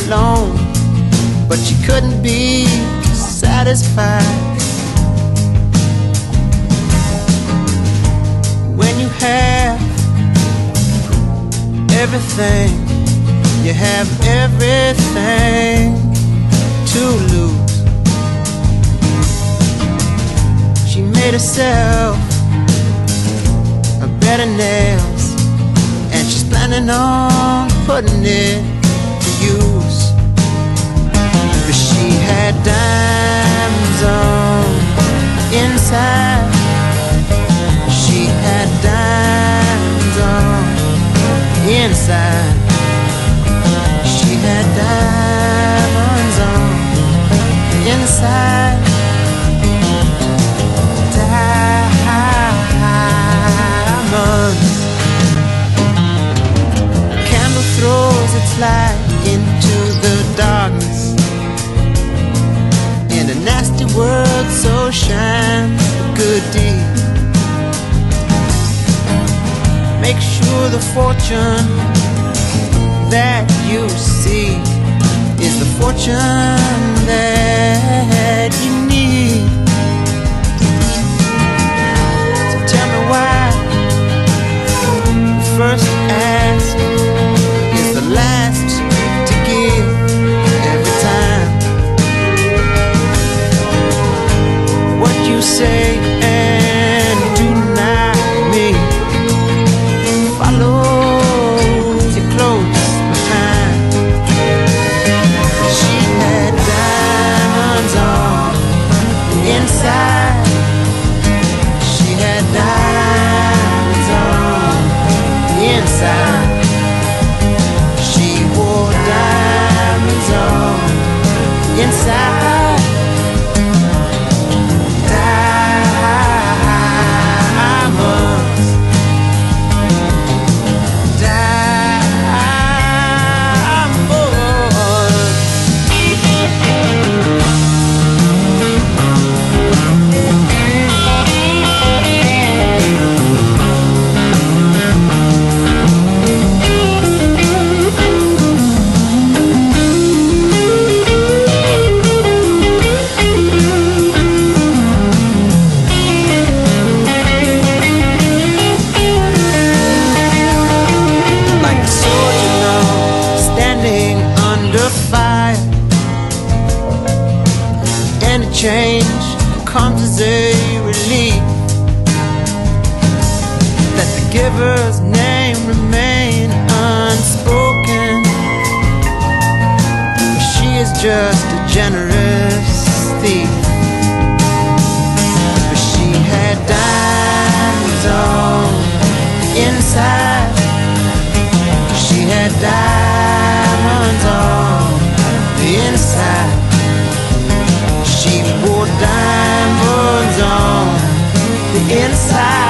alone, but she couldn't be satisfied. When you have everything, you have everything to lose. She made herself a bed of nails, and she's planning on putting it to use. But she had diamonds on inside. She had diamonds on inside. She had diamonds on inside. Diamonds. Candle throws its light into the darkness. In a nasty world, so shines a good deed. Make sure the fortune that you see is the fortune that you need. So tell me why the first ask is the last to give every time. What you say and do not mean follows you close behind. She had diamonds on inside. She had diamonds on inside. She wore diamonds on inside. Diamonds. Change comes as a relief. Let the giver's name remain unspoken. She is just a generous thief. But she had diamonds on inside. She had diamonds on the inside. She wore diamonds on the inside.